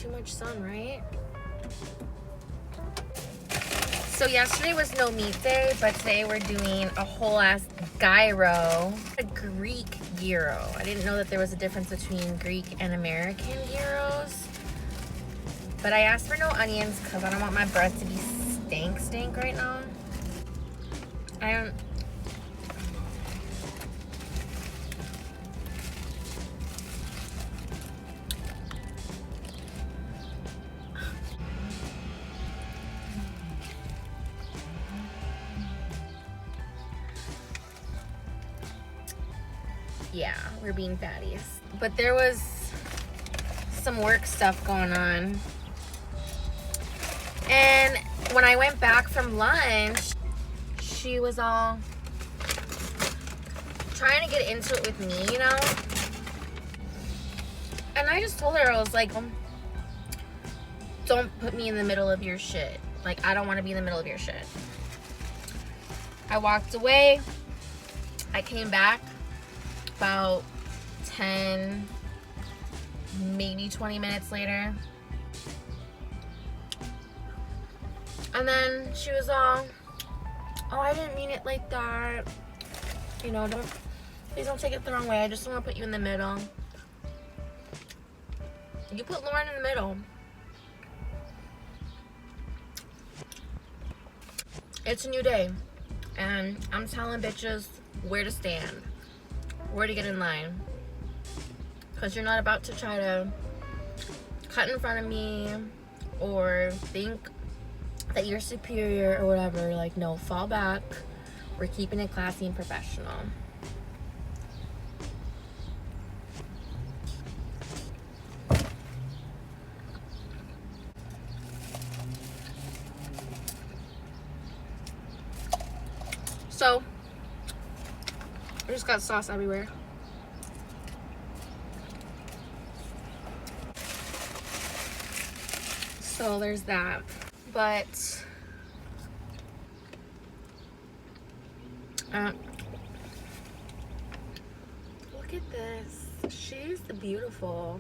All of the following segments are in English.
too much sun, right? So yesterday was no meat day, but today we're doing a whole ass gyro. A Greek gyro. I didn't know that there was a difference between Greek and American gyros. But I asked for no onions because I don't want my breath to be stink right now. Yeah, we're being fatties. But there was some work stuff going on. And when I went back from lunch, she was all trying to get into it with me, you know? And I just told her, I was like, don't put me in the middle of your shit. Like, I don't want to be in the middle of your shit. I walked away. I came back about 10, maybe 20 minutes later. And then she was all, oh, I didn't mean it like that. You know, please don't take it the wrong way. I just want to put you in the middle. You put Lauren in the middle. It's a new day. And I'm telling bitches where to stand. Where to get in line. Because you're not about to try to cut in front of me or think that you're superior or whatever. Like, no, fall back. We're keeping it classy and professional. So, I just got sauce everywhere. So there's that. But look at this. She's beautiful.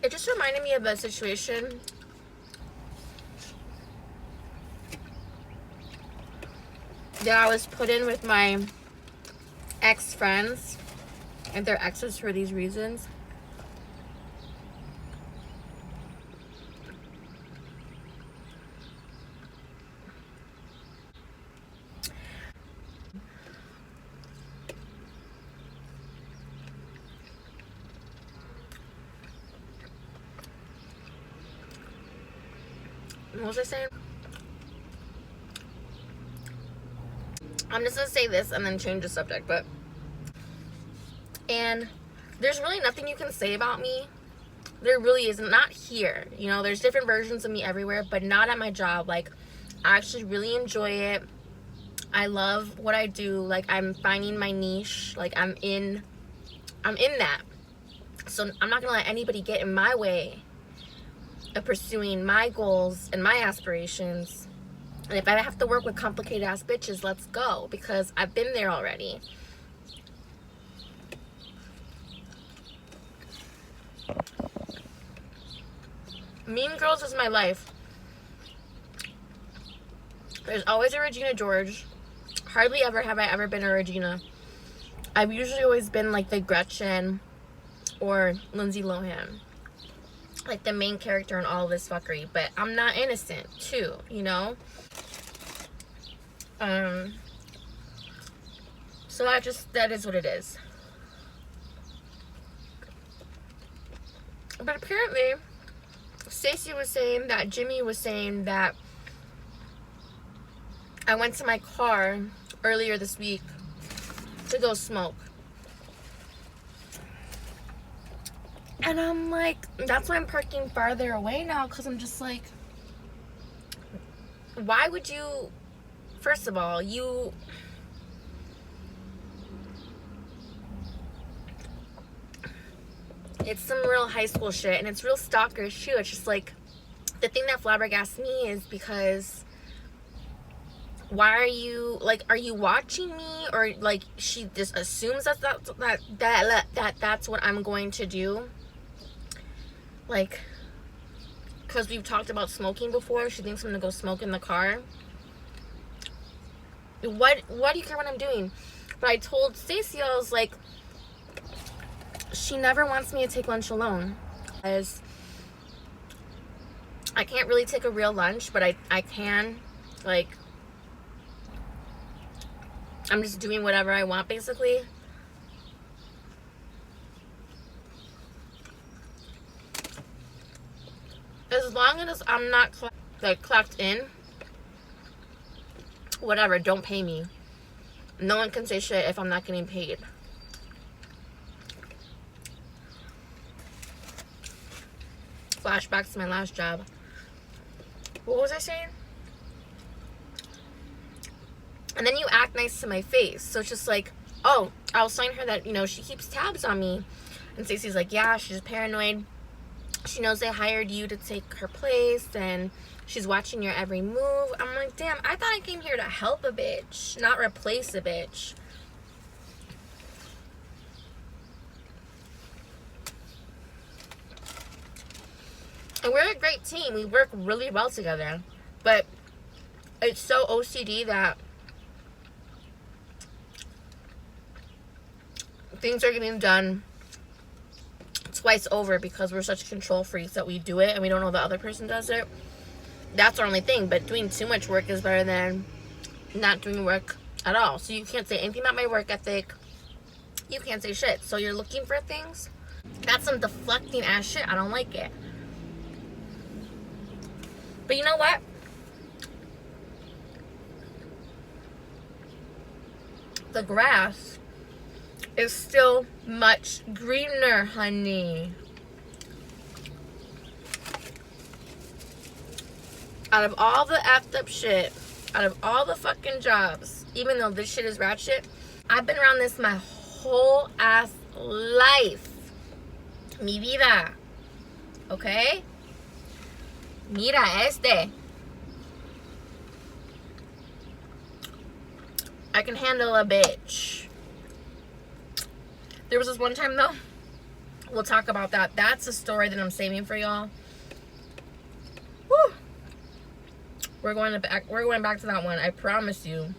It just reminded me of a situation that I was put in with my ex-friends, and their exes for these reasons. What was I saying? I'm just gonna say this and then change the subject, and there's really nothing you can say about me. There really isn't. Not here. You know, there's different versions of me everywhere, but not at my job. Like, I actually really enjoy it. I love what I do. Like, I'm finding my niche. Like, I'm in that. So I'm not gonna let anybody get in my way of pursuing my goals and my aspirations. And if I have to work with complicated ass bitches, let's go, because I've been there already. Mean Girls is my life. There's always a Regina George. Hardly ever have I ever been a Regina. I've usually always been like the Gretchen or Lindsay Lohan. Like the main character in all of this fuckery. But I'm not innocent too, you know? So that is what it is. But apparently, Stacey was saying that Jimmy was saying that I went to my car earlier this week to go smoke. And I'm like, that's why I'm parking farther away now, because I'm just like, why would you, first of all, it's some real high school shit, and it's real stalkerish too. It's just like, the thing that flabbergasts me is because why are you like, are you watching me, or like she just assumes that's what I'm going to do? Like, because we've talked about smoking before, she thinks I'm gonna go smoke in the car. What do you care what I'm doing? But I told Stacey, I was like, she never wants me to take lunch alone, because I can't really take a real lunch, but I can, like, I'm just doing whatever I want, basically. As long as I'm not like clocked in, whatever, don't pay me. No one can say shit if I'm not getting paid. Flashbacks to my last job. What was I saying? And then you act nice to my face. So it's just like, oh, I was telling her that, you know, she keeps tabs on me. And Stacey's like, yeah, she's paranoid. She knows they hired you to take her place, and she's watching your every move. I'm like, damn, I thought I came here to help a bitch, not replace a bitch. And we're a great team. We work really well together. But it's so OCD that things are getting done twice over because we're such control freaks that we do it and we don't know the other person does it. That's our only thing. But doing too much work is better than not doing work at all. So you can't say anything about my work ethic. You can't say shit. So you're looking for things. That's some deflecting ass shit. I don't like it. But you know what? The grass is still much greener, honey. Out of all the effed up shit, out of all the fucking jobs, even though this shit is ratchet, I've been around this my whole ass life. Mi vida. Okay? Mira este. I can handle a bitch. There was this one time though, we'll talk about that. That's a story that I'm saving for y'all. Woo! We're going back to that one. I promise you.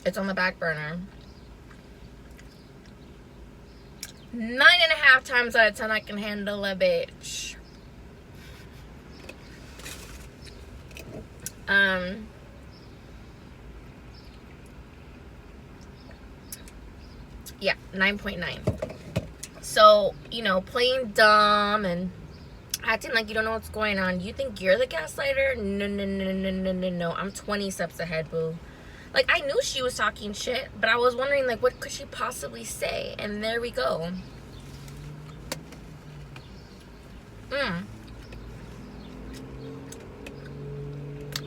It's on the back burner. 9.5 times out of 10 I can handle a bitch. Yeah, 9.9. So, you know, playing dumb and acting like you don't know what's going on. You think you're the gaslighter? No. I'm 20 steps ahead, boo. Like, I knew she was talking shit, but I was wondering, like, what could she possibly say? And there we go.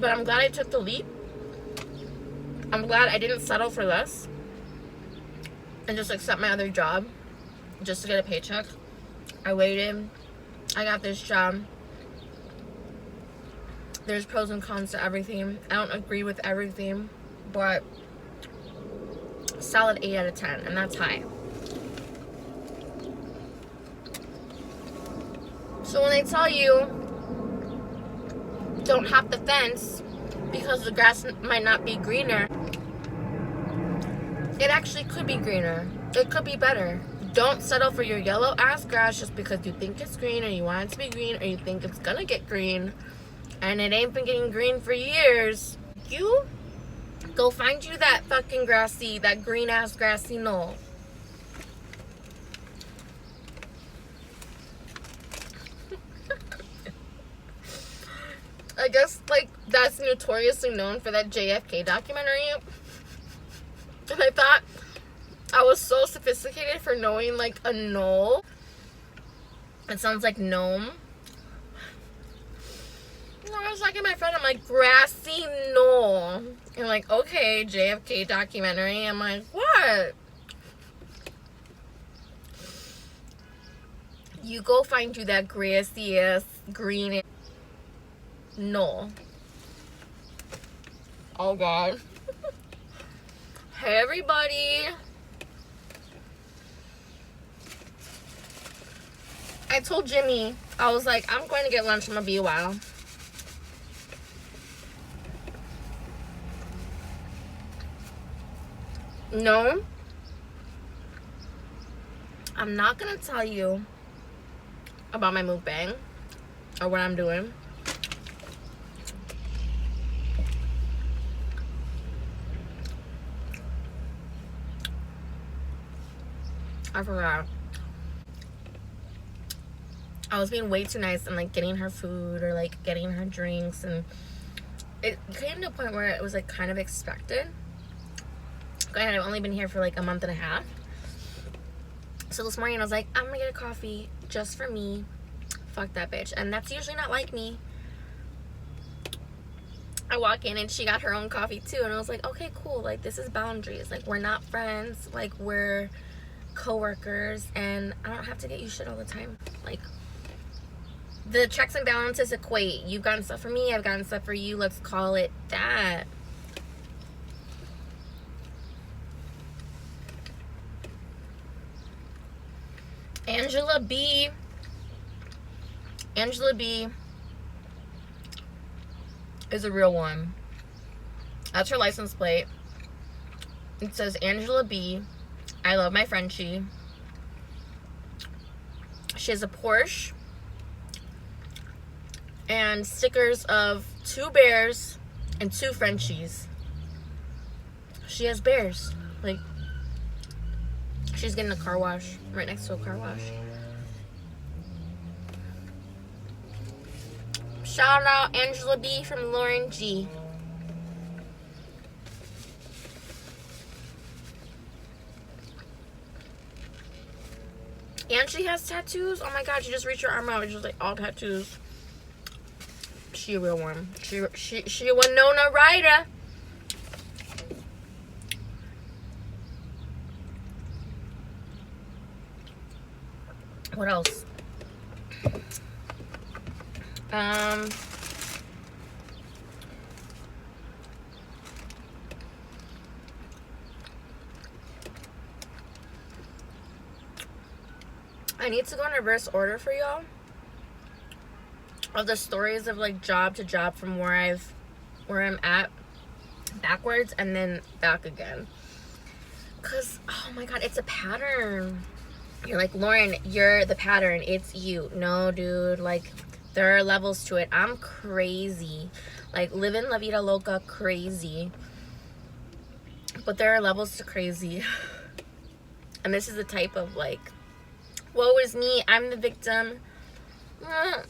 But I'm glad I took the leap. I'm glad I didn't settle for less and just accept my other job just to get a paycheck. I waited. I got this job. There's pros and cons to everything. I don't agree with everything, but solid 8 out of 10, and that's high. So when they tell you don't hop the fence because the grass might not be greener, it actually could be greener. It could be better. Don't settle for your yellow ass grass just because you think it's green or you want it to be green or you think it's gonna get green and it ain't been getting green for years. You go find you that fucking grassy, that green ass grassy knoll. I guess, like, that's notoriously known for that JFK documentary. And I thought I was so sophisticated for knowing, like, a knoll. It sounds like gnome. I was talking to my friend, I'm like, grassy knoll. And like, okay, JFK documentary. I'm like, what? You go find you that grassy ass green. No. Oh god. Hey everybody. I told Jimmy, I was like, I'm going to get lunch. I'm gonna be a while. No. I'm not gonna tell you about my mukbang or what I'm doing. I forgot. I was being way too nice and like getting her food or like getting her drinks, and it came to a point where it was like kind of expected. Granted, I've only been here for like a month and a half. So this morning I was like, I'm gonna get a coffee just for me. Fuck that bitch. And that's usually not like me. I walk in and she got her own coffee too, and I was like, okay, cool. Like, this is boundaries. Like, we're not friends. Like, we're co-workers, and I don't have to get you shit all the time. Like, the checks and balances equate. You've gotten stuff for me, I've gotten stuff for you. Let's call it that. Angela B is a real one. That's her license plate. It says Angela B. I love my Frenchie. She has a Porsche and stickers of 2 bears and 2 Frenchies. She has bears. Like, she's getting a car wash right next to a car wash. Shout out Angela B from Lauren G. And she has tattoos. Oh my god, she just reached her arm out. It's just like all tattoos. She a real one. She a Winona Ryder. What else? I need to go in reverse order for y'all of the stories of like job to job from where I'm at backwards and then back again. Cause oh my god, it's a pattern. You're like, Lauren, you're the pattern. It's you. No, dude. Like, there are levels to it. I'm crazy. Like, living La Vida Loca crazy. But there are levels to crazy. And this is the type of, like, woe is me. I'm the victim. I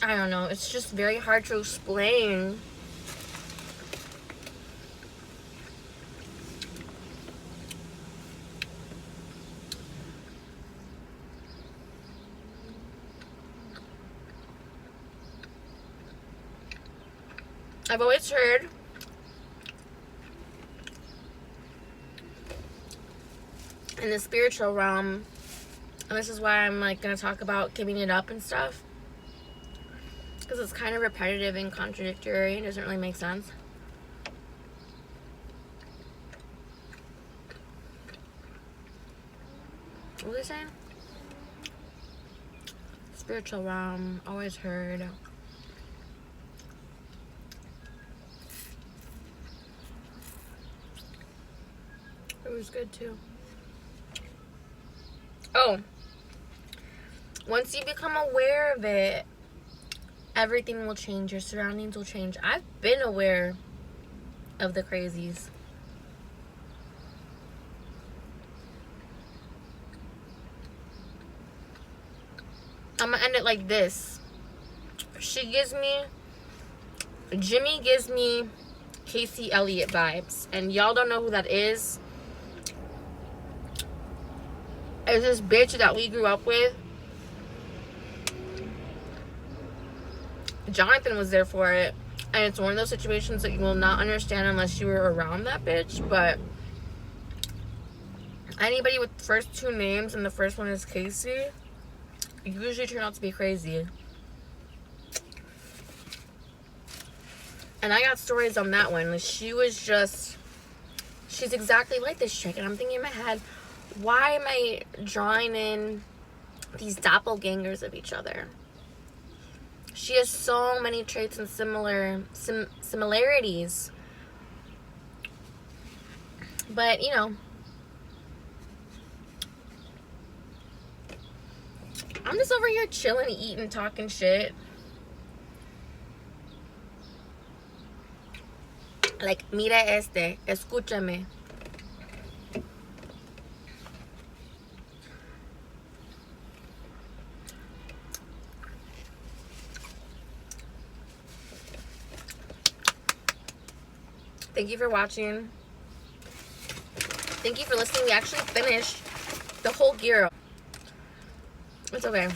don't know. It's just very hard to explain. I've always heard in the spiritual realm, and this is why I'm like gonna talk about giving it up and stuff, because it's kind of repetitive and contradictory. It doesn't really make sense. What was I saying? Spiritual realm, always heard. It was good too. Oh, once you become aware of it, everything will change. Your surroundings will change. I've been aware of the crazies. I'm gonna end it like this. Jimmy gives me Casey Elliott vibes, and y'all don't know who that is. It's this bitch that we grew up with. Jonathan was there for it, and it's one of those situations that you will not understand unless you were around that bitch. But anybody with the first 2 names and the first one is Casey usually turn out to be crazy. And I got stories on that one. Like, she was just, she's exactly like this chick. And I'm thinking in my head, why am I drawing in these doppelgangers of each other? She has so many traits and similarities. But, you know, I'm just over here chilling, eating, talking shit. Like, mira escúchame. Thank you for watching. Thank you for listening. We actually finished the whole gyro. It's okay.